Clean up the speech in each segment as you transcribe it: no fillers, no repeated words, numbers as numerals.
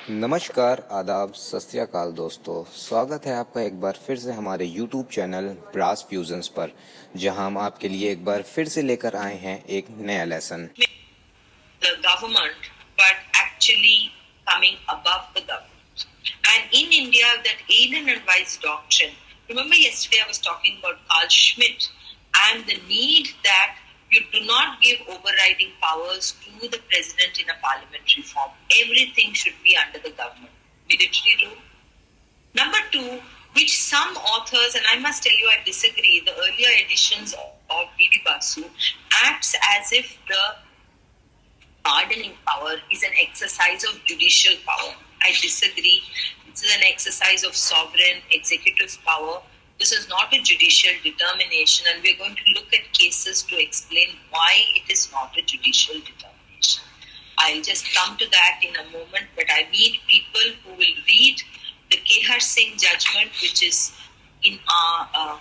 नमस्कार, आदाब, सत श्री अकाल दोस्तों। स्वागत है आपका एक बार फिर से हमारे YouTube चैनल ब्रास फ्यूजन्स पर, जहां हम आपके लिए एक बार फिर से लेकर आए हैं एक नया lesson. The government, but actually coming above the government. And in India, that aid and advice doctrine. Remember, yesterday I was talking about Carl Schmitt and the need that you do not give overriding powers to the president in a parliamentary form. Everything should be under the government. Military rule. Number two, which some authors, and I must tell you I disagree, the earlier editions of B.D. Basu acts as if the pardoning power is an exercise of judicial power. I disagree. This is an exercise of sovereign executive power. This is not a judicial determination, and we're going to look at cases to explain why it is not a judicial determination. I'll just come to that in a moment, but I need people who will read the Kehar Singh judgment, which is in our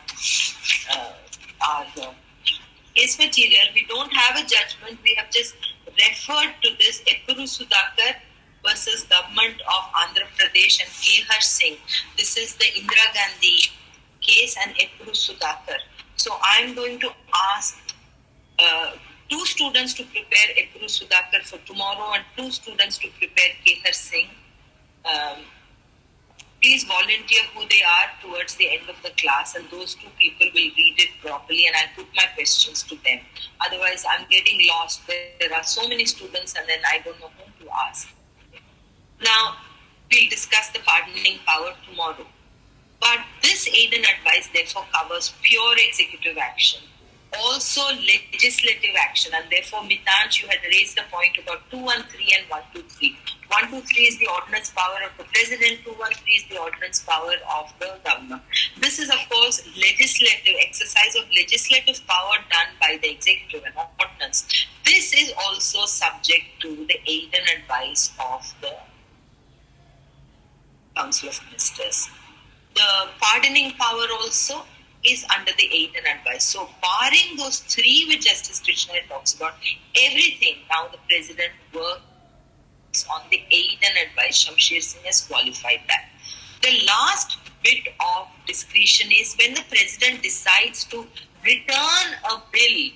case material. We don't have a judgment. We have just referred to this Epuru Sudhakar versus government of Andhra Pradesh and Kehar Singh. This is the Indira Gandhi case and Epuru Sudhakar. So I'm going to ask two students to prepare Epuru Sudhakar for tomorrow and two students to prepare Kehar Singh. Please volunteer who they are towards the end of the class, and those two people will read it properly, and I'll put my questions to them. Otherwise, I'm getting lost. There are so many students, and then I don't know whom to ask. Now, we'll discuss the pardoning power tomorrow. But this aid and advice, therefore, covers pure executive action, also legislative action, and therefore, Mitanj, you had raised the point about 213 and 123. 123 is the ordinance power of the president, 213 is the ordinance power of the governor. This is, of course, legislative exercise of legislative power done by the executive and ordinance. This is also subject to the aid and advice of the Council of Ministers. The pardoning power also is under the aid and advice. So, barring those three which Justice Krishna talks about, everything now the president works on the aid and advice. Shamsher Singh has qualified that. The last bit of discretion is when the president decides to return a bill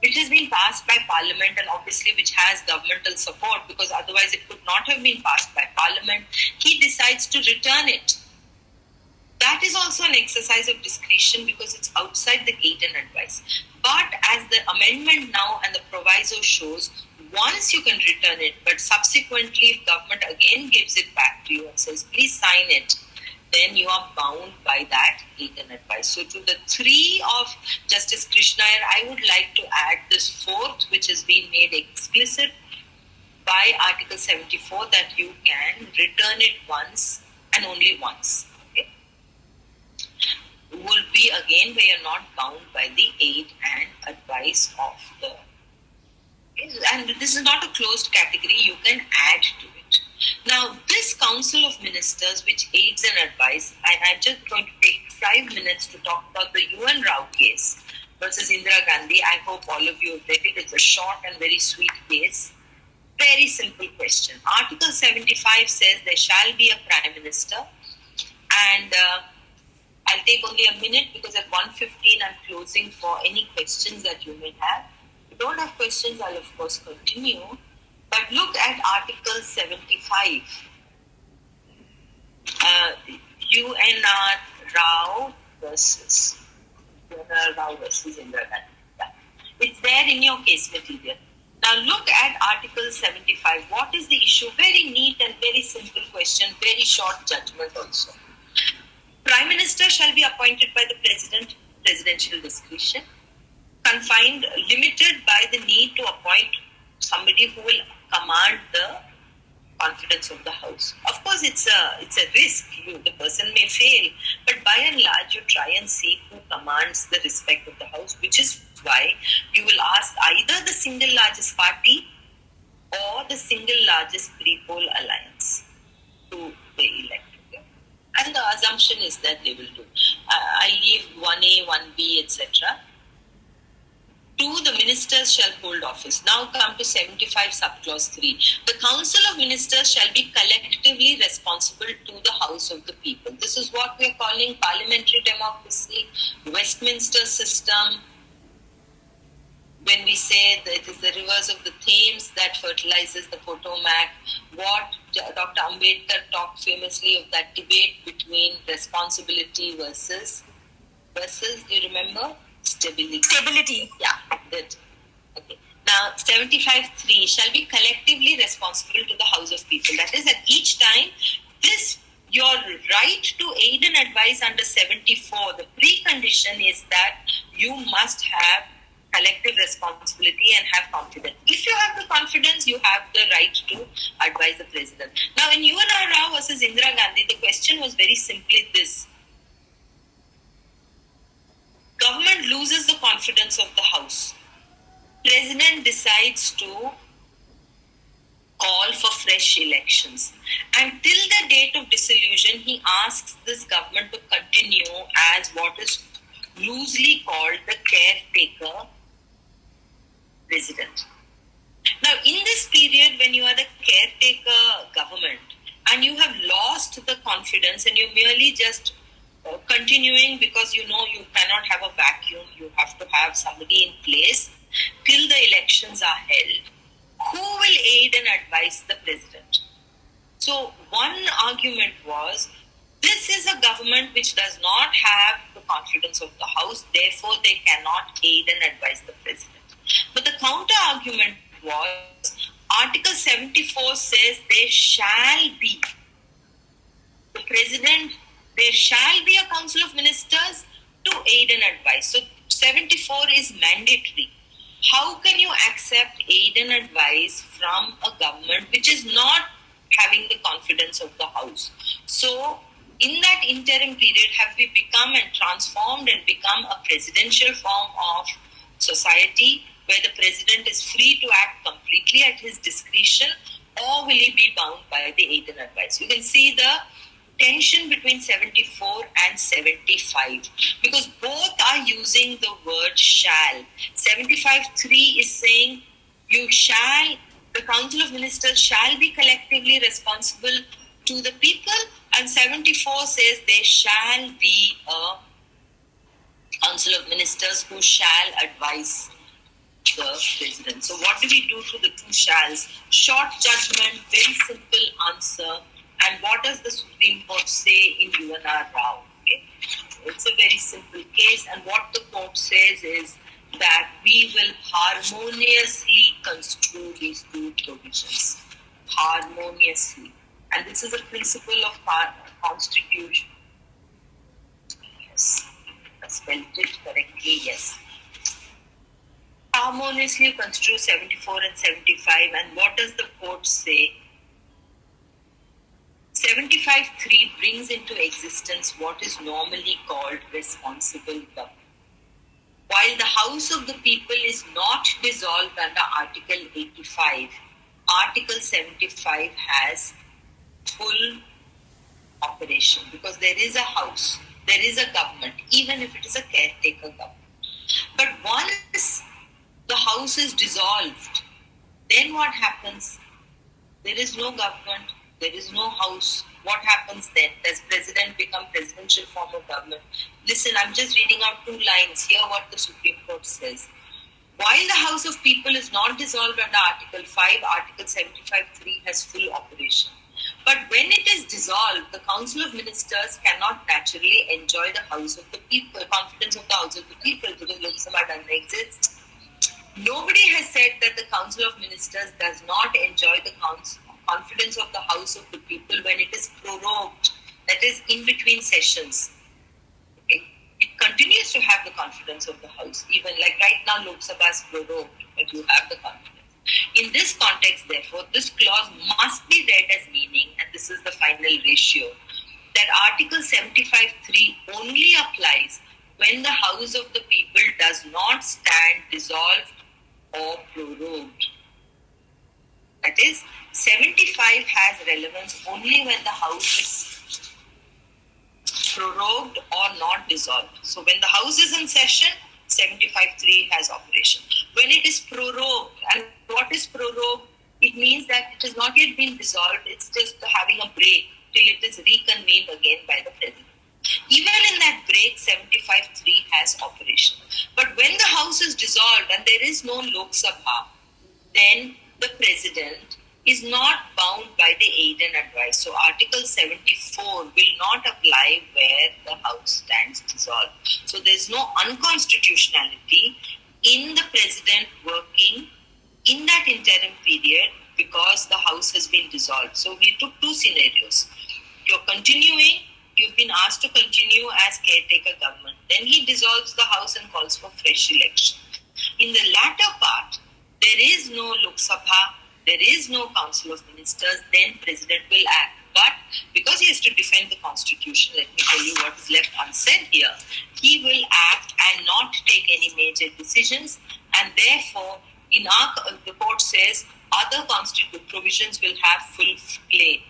which has been passed by parliament and obviously which has governmental support, because otherwise it could not have been passed by parliament. He decides to return it. That is also an exercise of discretion because it's outside the aid and advice. But as the amendment now and the proviso shows, once you can return it, but subsequently if government again gives it back to you and says, please sign it, then you are bound by that aid and advice. So to the three of Justice Krishna, I would like to add this fourth, which has been made explicit by Article 74, that you can return it once and only once. Will be again where you're not bound by the aid and advice of the. And this is not a closed category, you can add to it. Now, this Council of Ministers, which aids and advice, I'm just going to take 5 minutes to talk about the UN Rao case versus Indira Gandhi. I hope all of you have read it. It's a short and very sweet case. Very simple question. Article 75 says there shall be a Prime Minister, and I'll take only a minute because at 1:15 I'm closing for any questions that you may have. If you don't have questions, I'll of course continue. But look at Article 75. UNR Rao versus Indira Gandhi. It's there in your case material. Now look at Article 75. What is the issue? Very neat and very simple question. Very short judgment also. Prime Minister shall be appointed by the President, presidential discretion, confined, limited by the need to appoint somebody who will command the confidence of the House. Of course, it's a risk. The person may fail, but by and large, you try and see who commands the respect of the House, which is why you will ask either the single largest party or the single largest pre-poll alliance to the elected. And the assumption is that they will do. I leave 1A, 1B, etc. 2, the ministers shall hold office. Now come to 75 subclause 3. The Council of Ministers shall be collective collectively responsible to the House of the people. This is what we are calling parliamentary democracy, Westminster system. When we say that it is the rivers of the Thames that fertilizes the Potomac, what Dr. Ambedkar talked famously of that debate between responsibility versus, do you remember? Stability. Yeah, that. Okay. Now, 75.3 shall be collectively responsible to the House of People. That is, at each time, this your right to aid and advise under 74, the precondition is that you must have collective responsibility and have confidence. If you have the confidence, you have the right to advise the president. Now, in UNR Rao versus Indira Gandhi, the question was very simply this. Government loses the confidence of the House. President decides to call for fresh elections. And till the date of dissolution, he asks this government to continue as what is loosely called the caretaker president. Now, in this period, when you are the caretaker government and you have lost the confidence and you're merely just continuing because you know you cannot have a vacuum, you have to have somebody in place till the elections are held, who will aid and advise the president? So one argument was, this is a government which does not have the confidence of the House, therefore they cannot aid and advise the president. But the counter argument was, Article 74 says there shall be the president, there shall be a council of ministers to aid and advise. So 74 is mandatory. How can you accept aid and advice from a government which is not having the confidence of the House? So in that interim period, have we become and transformed and become a presidential form of society where the president is free to act completely at his discretion, or will he be bound by the aid and advice? You can see the tension between 74 and 75 because both are using the word shall. 75.3 is saying you shall, the Council of Ministers shall be collectively responsible to the people, and 74 says there shall be a Council of Ministers who shall advise the president. So what do we do to the two shalls? Short judgment, very simple answer. And what does the Supreme Court say in UNR Rao? Okay? It's a very simple case, and what the court says is that we will harmoniously construe these two provisions. Harmoniously. And this is a principle of our constitution. Yes, I spelled it correctly, yes. Harmoniously construe 74 and 75, and what does the court say? 75.3 brings into existence what is normally called responsible government. While the House of the People is not dissolved under Article 85, Article 75 has full operation because there is a House, there is a government, even if it is a caretaker government. But once the House is dissolved, then what happens? There is no government. There is no House. What happens then? Does president become presidential form of government? Listen, I'm just reading out two lines here what the Supreme Court says. While the House of People is not dissolved under Article 5, Article 75.3 has full operation. But when it is dissolved, the Council of Ministers cannot naturally enjoy the House of the People, confidence of the House of the People, because Lok Sabha doesn't exist. Nobody has said that the Council of Ministers does not enjoy the confidence of the House of the People when it is prorogued, that is in between sessions. Okay? It continues to have the confidence of the House, even like right now Lok Sabha is prorogued, but you have the confidence. In this context, therefore, this clause must be read as meaning, and this is the final ratio, that Article 75.3 only applies when the House of the People does not stand dissolved or prorogued. That is, 75 has relevance only when the House is prorogued or not dissolved. So when the House is in session, 75.3 has operation. When it is prorogued, and what is prorogued? It means that it has not yet been dissolved. It's just having a break till it is reconvened again by the president. Even in that break, 75-3 has operation. But when the House is dissolved and there is no Lok Sabha, then the president is not bound by the aid and advice. So Article 74 will not apply where the House stands dissolved. So there's no unconstitutionality in the president working in that interim period because the House has been dissolved. So we took two scenarios. You've been asked to continue as caretaker government. Then he dissolves the House and calls for fresh election. In the latter part, there is no Lok Sabha, there is no Council of Ministers, then President will act. But because he has to defend the Constitution, let me tell you what is left unsaid here. He will act and not take any major decisions, and therefore, the court says other constitutional provisions will have full play,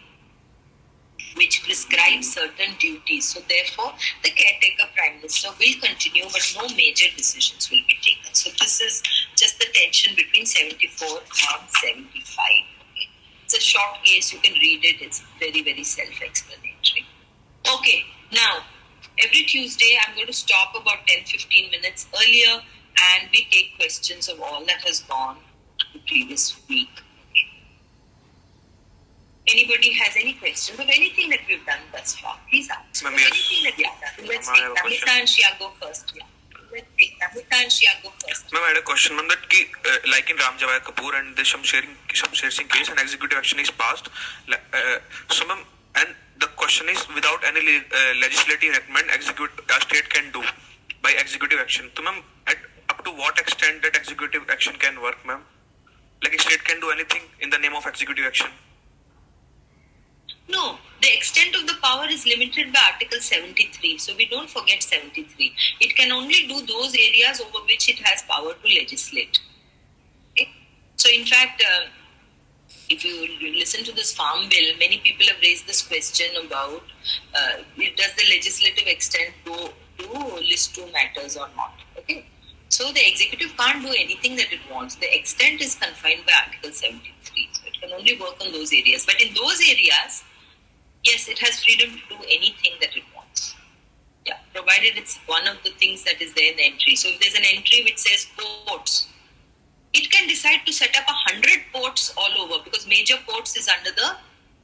which prescribes certain duties. So therefore, the caretaker prime minister will continue, but no major decisions will be taken. So this is just the tension between 74 and 75. Okay. It's a short case. You can read it. It's very, very self-explanatory. Okay. Now, every Tuesday, I'm going to stop about 10-15 minutes earlier, and we take questions of all that has gone the previous week. Anybody has any questions of anything that we've done thus far, please ask. Ma'am, Anything that we've done. Let's take Namita and Shia go first. Yeah. Let's take Namita and Shia go first. Ma'am, I had a question, ma'am, that like in Ram Jawai Kapoor and the Shamsher Singh case, an executive action is passed. So, ma'am, and the question is, without any legislative enactment, a state can do by executive action. So, ma'am, up to what extent that executive action can work, ma'am? Like a state can do anything in the name of executive action? No, the extent of the power is limited by Article 73. So we don't forget 73. It can only do those areas over which it has power to legislate. Okay? So in fact, if you listen to this farm bill, many people have raised this question about does the legislative extent go to list 2 matters or not? Okay. So the executive can't do anything that it wants. The extent is confined by Article 73. So it can only work on those areas. But in those areas, yes, it has freedom to do anything that it wants. Yeah, provided it's one of the things that is there in the entry. So if there's an entry which says ports, it can decide to set up 100 ports all over, because major ports is under the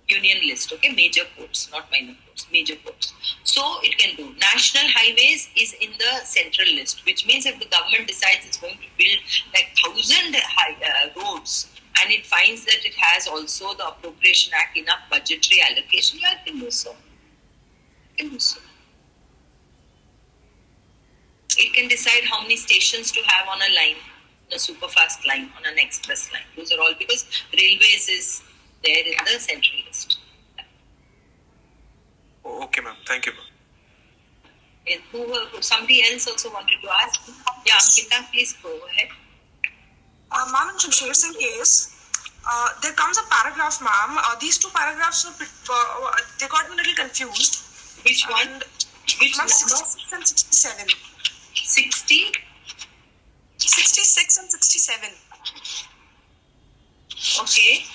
union list. Okay, major ports, not minor ports, major ports. So it can do. National highways is in the central list, which means if the government decides it's going to build like 1,000 roads, and it finds that it has also the Appropriation Act enough budgetary allocation, yeah, it can do so. It can decide how many stations to have on a line, a super fast line, on an express line. Those are all because railways is there in the central list. Okay, ma'am. Thank you, ma'am. Somebody else also wanted to ask? Yeah, Ankita, please go ahead. Ma'am, in Shamsher Singh case, there comes a paragraph, ma'am. These 2 paragraphs, they got me a little confused. Which one? Which Ma'am, number? 66 and 67. 60? 66 and 67. Okay.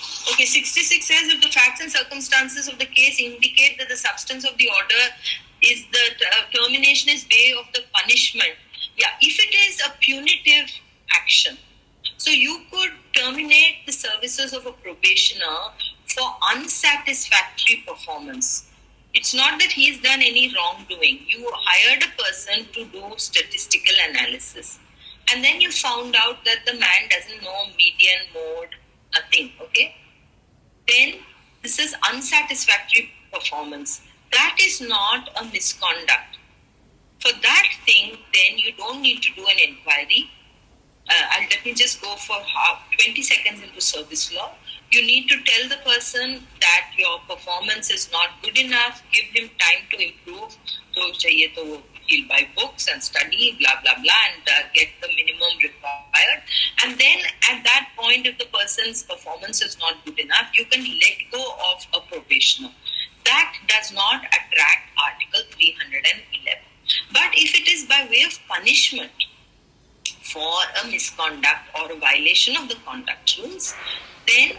66 says if the facts and circumstances of the case indicate that the substance of the order is the termination is way of the punishment. Yeah, if it is a punitive action, so you could terminate the services of a probationer for unsatisfactory performance. It's not that he's done any wrongdoing. You hired a person to do statistical analysis, and then you found out that the man doesn't know median, mode, nothing, okay? Then this is unsatisfactory performance. That is not a misconduct. For that thing, then you don't need to do an inquiry. Let me just go for 20 seconds into service law. You need to tell the person that your performance is not good enough, give him time to improve. So, he'll buy books and study, blah, blah, blah, and get the minimum required. And then at that point, if the person's performance is not good enough, you can let go of a probationer. That does not attract Article 311. But if it is by way of punishment for a misconduct or a violation of the conduct rules, then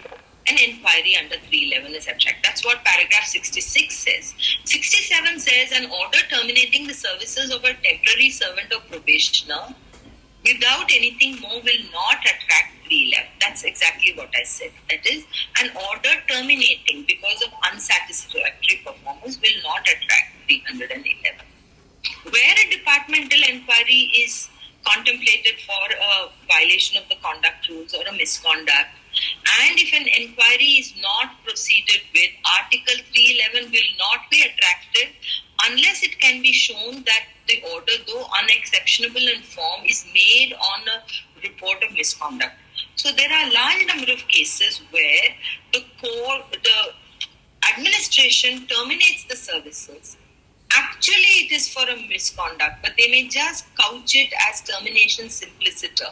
an inquiry under 311 is attracted. That's what paragraph 66 says. 67 says an order terminating the services of a temporary servant or probationer without anything more will not attract 311. That's exactly what I said. That is, an order terminating because of unsatisfactory performance will not attract 311. Where a departmental inquiry is contemplated for a violation of the conduct rules or a misconduct, and if an inquiry is not proceeded with, Article 311 will not be attracted unless it can be shown that the order, though unexceptionable in form, is made on a report of misconduct. So there are a large number of cases where the administration terminates the services. Actually, it is for a misconduct, but they may just couch it as termination simpliciter.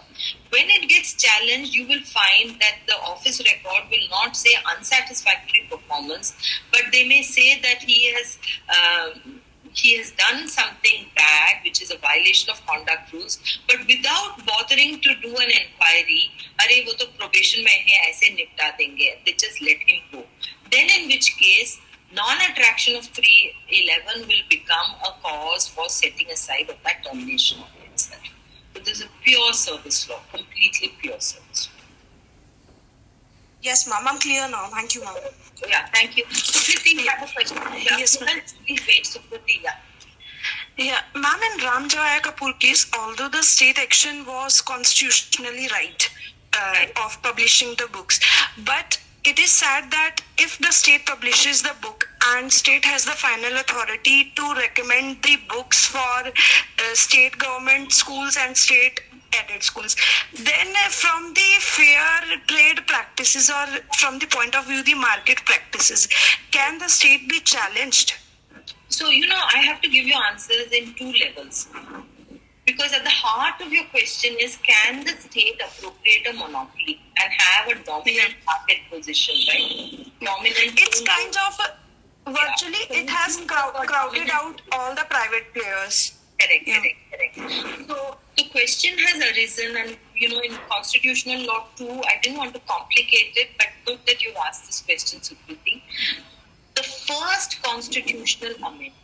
When it gets challenged, you will find that the office record will not say unsatisfactory performance, but they may say that he has done something bad, which is a violation of conduct rules, but without bothering to do an inquiry, अरे वो तो probation में है ऐसे निपटा देंगे, they just let him go. Then in which case, non-attraction of 311 will become a cause for setting aside of that termination of itself. So this is a pure service law, completely pure service law. Yes, ma'am. I'm clear now. Thank you, ma'am. Yeah, thank you. Sukriti, you have a question? Yes, ma'am. Please wait, Sukriti. Yeah. Yeah, ma'am, in Ram Jawaya Kapoor case, although the state action was constitutionally right of publishing the books, but it is sad that if the state publishes the book and state has the final authority to recommend the books for state government schools and state aided schools, then from the fair trade practices or from the point of view the market practices, can the state be challenged? So, I have to give you answers in two levels. Because at the heart of your question is, can the state appropriate a monopoly and have a dominant market position, right? Dominant. It's kind of virtually it has crowded out all the private players. Correct. So the question has arisen, and in constitutional law too, I didn't want to complicate it, but good that you asked this question, Sukriti. The first constitutional amendment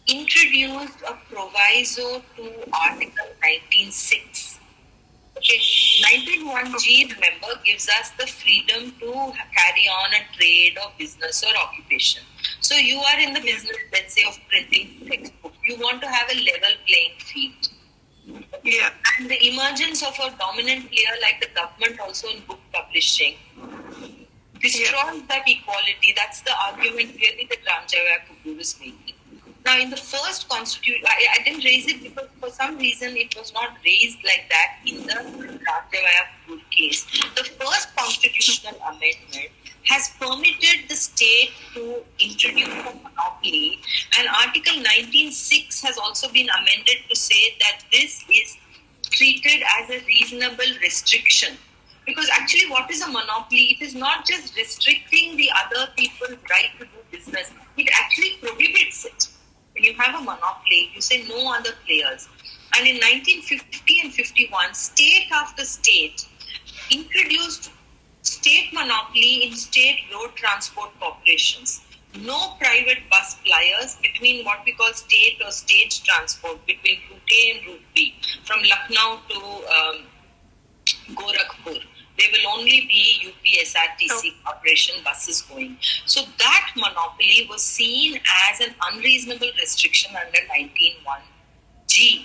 introduced a proviso to Article 19.6. Okay, 19.1G, remember, gives us the freedom to carry on a trade or business or occupation. So you are in the business, let's say, of printing textbook. You want to have a level playing field. Yeah. And the emergence of a dominant player like the government also in book publishing destroys that equality. That's the argument really that Ram Jawaya Kapoor is making. Now, in the first constitution, I didn't raise it because for some reason it was not raised like that in the Ram Jawaya Kapoor case. The first constitutional amendment has permitted the state to introduce a monopoly, and Article 19.6 has also been amended to say that this is treated as a reasonable restriction. Because actually, what is a monopoly? It is not just restricting the other people's right to do business. It actually prohibits it. When you have a monopoly, you say no other players. And in 1950 and 51, state after state introduced state monopoly in state road transport corporations. No private bus pliers between what we call state or stage transport between Route A and Route B, from Lucknow to Gorakhpur. There will only be UPSRTC Corporation buses going. So that monopoly was seen as an unreasonable restriction under 19.1G.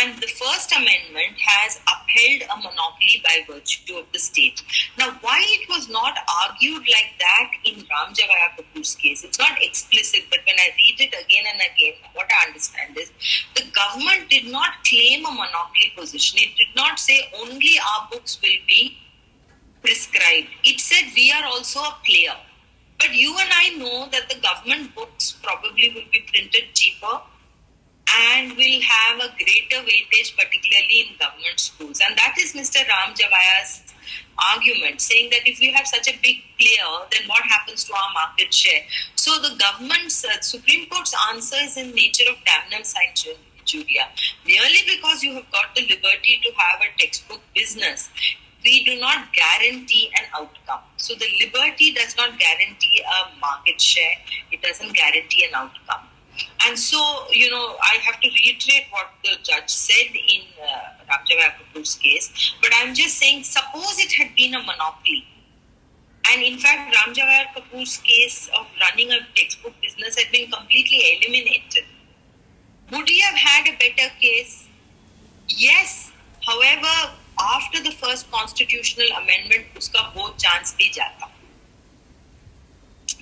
And the First Amendment has upheld a monopoly by virtue of the state. Now, why it was not argued like that in Ram Jawaya Kapoor's case, it's not explicit, but when I read it again and again, what I understand is the government did not claim a monopoly position. It did not say only our books will be prescribed. It said we are also a player. But you and I know that the government books probably will be printed cheaper and will have a greater weightage, particularly in government schools. And that is Mr. Ram Javaya's argument, saying that if we have such a big player, then what happens to our market share? So the government's, Supreme Court's answer is in nature of damnum sine juria. Merely because you have got the liberty to have a textbook business, we do not guarantee an outcome. So the liberty does not guarantee a market share. It doesn't guarantee an outcome. And so, I have to reiterate what the judge said in Ramjavaya Kapoor's case. But I'm just saying, suppose it had been a monopoly. And in fact, Ramjavaya Kapoor's case of running a textbook business had been completely eliminated. Would he have had a better case? Yes. However, after the first constitutional amendment, uska wo chance bhi jata.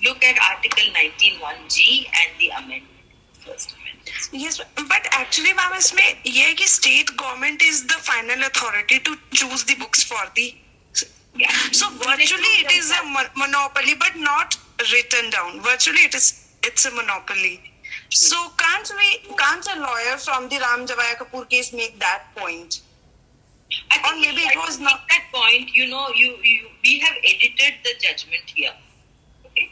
Look at Article 19(1)(g) and the amendment. First amendment. Yes, but actually, ma'am, इसमें ये है कि state government is the final authority to choose the books for the. Yeah. So virtually it is a monopoly, but not written down. Virtually it's a monopoly. So can't a lawyer from the Ramjavaya Kapoor case make that point? I think Or maybe it was not. At that point, we have edited the judgment here. Okay,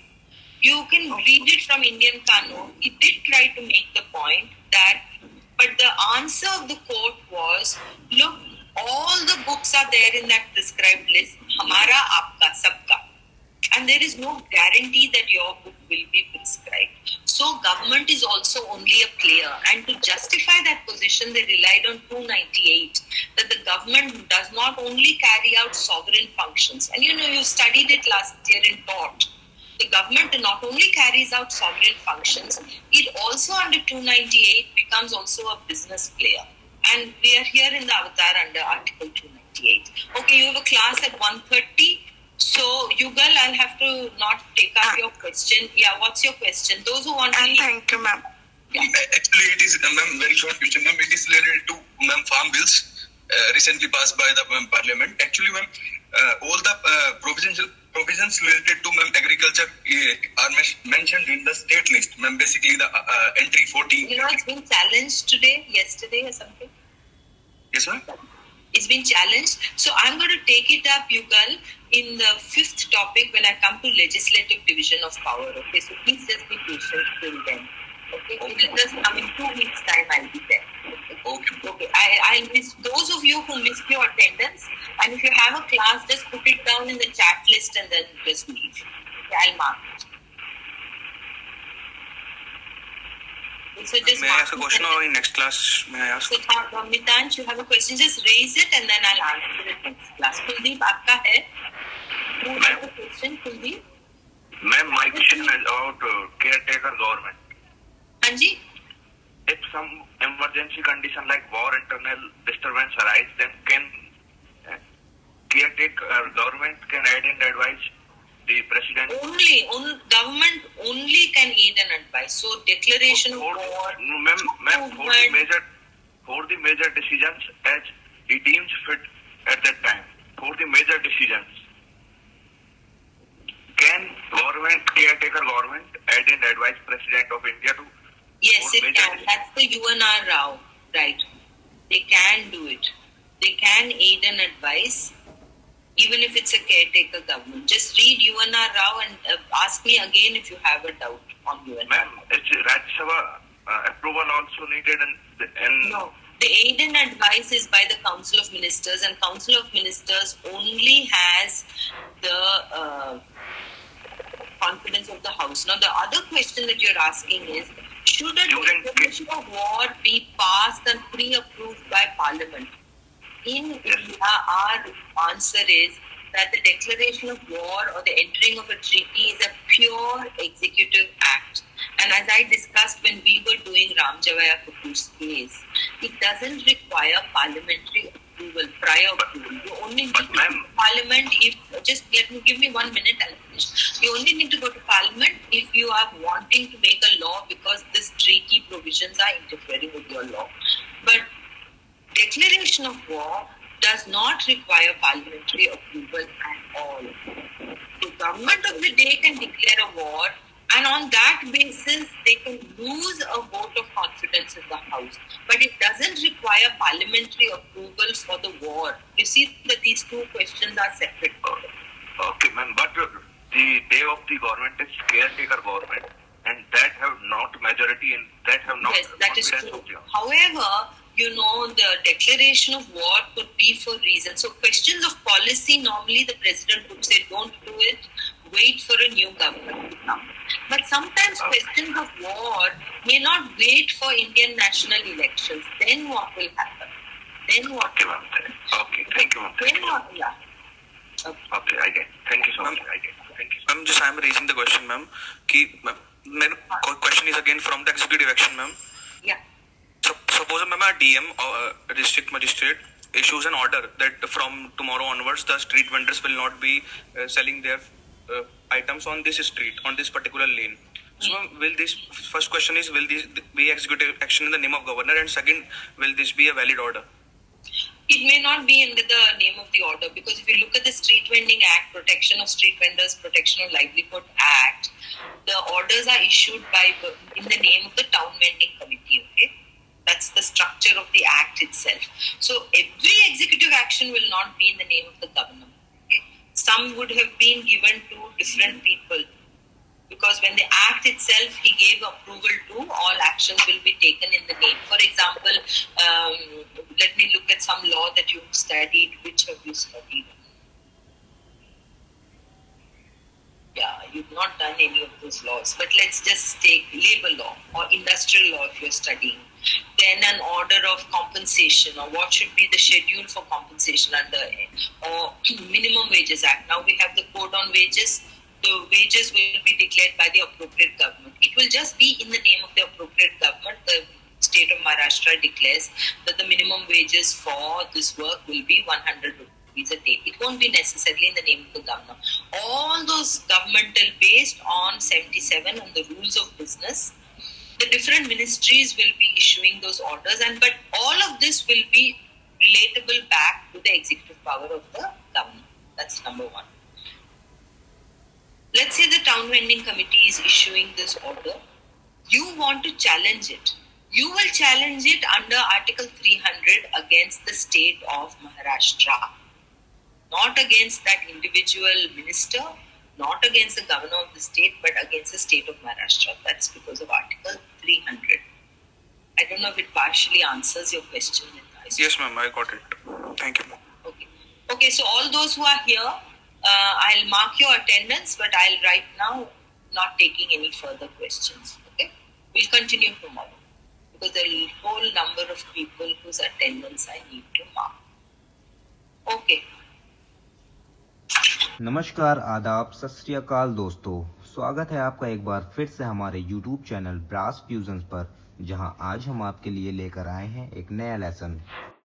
you can read it from Indian Qanun. He did try to make the point that, but the answer of the court was, look, all the books are there in that prescribed list. Hamara, aapka, sabka. And there is no guarantee that your book will be prescribed. So government is also only a player. And to justify that position, they relied on 298, that the government does not only carry out sovereign functions. And you studied it last year in tort. The government not only carries out sovereign functions, it also under 298 becomes also a business player. And we are here in the avatar under Article 298. Okay, you have a class at 1:30. So, Yugal, I'll have to not take up your question. Yeah, what's your question? Those who want to... Thank you, ma'am. Yeah. Actually, it is, ma'am, very short question, ma'am. It is related to, ma'am, farm bills recently passed by the parliament. Actually, ma'am, all the provisions related to, ma'am, agriculture are mentioned in the state list, ma'am. Basically, the entry 14. It's been challenged yesterday or something. Yes, ma'am. It's been challenged. So I'm going to take it up, Yugal, in the fifth topic when I come to legislative division of power. Okay, so please just be patient till then. Okay, it will just come in 2 weeks' time. I'll be there. Okay. I'll miss those of you who missed your attendance, and if you have a class, just put it down in the chat list and then just leave. Okay, I'll mark it. So just may I ask a question or in next class? May I ask? So, Mitansh, you have a question, just raise it and then I'll answer it next class. Kuldeep, aapka hai? Who has a question, Kuldeep? Ma'am, my question is about caretaker government. Hanji? If some emergency condition like war, internal disturbance arise, then can caretaker government can aid and advise the president? Government only can aid and advise. So declaration of war. Ma'am, for the major decisions as he deems fit at that time. For the major decisions, can caretaker government aid and advise President of India to? Yes, it can. That's the UNR Rao, right? They can do it. They can aid and advise, even if it's a caretaker government. Just read UNR Rao and ask me again if you have a doubt on UNR. Ma'am, is Rajya Sabha approval also needed? No. The aid and advice is by the Council of Ministers, and Council of Ministers only has the confidence of the House. Now, the other question that you're asking is, should a declaration of war be passed and pre-approved by Parliament? In India, our answer is that the declaration of war or the entering of a treaty is a pure executive act. And as I discussed when we were doing Ramjavaya Kapoor's case, it doesn't require parliamentary approval, prior approval. You only need to go to Parliament if, give me 1 minute, I'll finish. You only need to go to Parliament if you are wanting to make a law because this treaty provisions are interfering with your law. But declaration of war does not require parliamentary approval at all. The government of the day can declare a war, and on that basis, they can lose a vote of confidence in the House. But it doesn't require parliamentary approval for the war. You see that these two questions are separate. Okay, ma'am, but the day of the government is caretaker government, and that have not majority and that have not. Yes, that is true. However, the declaration of war could be be for reason. So questions of policy, normally the president would say, don't do it, wait for a new government to come. But sometimes questions of war may not wait for Indian national elections. Then what will happen? Then what Okay, will ma'am. happen? Okay, thank you, ma'am. Then what? Yeah. Okay, I get. Thank you so much. I get. Thank you. Ma'am, just I am raising the question, ma'am. Question is again from the executive action, ma'am. Yeah. Suppose a DM or a district magistrate issues an order that from tomorrow onwards the street vendors will not be selling their items on this street, on this particular lane. So will this, first question is, will this be executive action in the name of governor, and second, will this be a valid order? It may not be under the name of the order, because if you look at the Street Vending Act, Protection of Street Vendors, Protection of Livelihood Act, the orders are issued in the name of the Town Vending Committee, okay? That's the structure of the act itself. So every executive action will not be in the name of the governor. Okay? Some would have been given to different people, because when the act itself, he gave approval to, all actions will be taken in the name. For example, let me look at some law that you've studied. Which have you studied? Yeah, you've not done any of those laws. But let's just take labor law or industrial law if you're studying. Then an order of compensation, or what should be the schedule for compensation under, or Minimum Wages Act. Now we have the Code on Wages. The wages will be declared by the appropriate government. It will just be in the name of the appropriate government. The state of Maharashtra declares that the minimum wages for this work will be 100 rupees a day. It won't be necessarily in the name of the governor. All those governmental, based on 77 and the rules of business, the different ministries will be issuing those orders, but all of this will be relatable back to the executive power of the governor. That's number one. Let's say the Town Vending Committee is issuing this order. You want to challenge it. You will challenge it under Article 300 against the state of Maharashtra. Not against that individual minister, not against the governor of the state, but against the state of Maharashtra. That's because of Article 300. I don't know if it partially answers your question. Yes, ma'am, I got it. Thank you, ma'am. Okay, so all those who are here, I'll mark your attendance, but I'll right now not taking any further questions. Okay, we'll continue tomorrow, because there are a whole number of people whose attendance I need to mark. Okay. नमस्कार, आदाब, सत श्री अकाल दोस्तों। स्वागत है आपका एक बार फिर से हमारे YouTube चैनल ब्रास फ्यूजन्स पर, जहां आज हम आपके लिए लेकर आए हैं एक नया लेसन।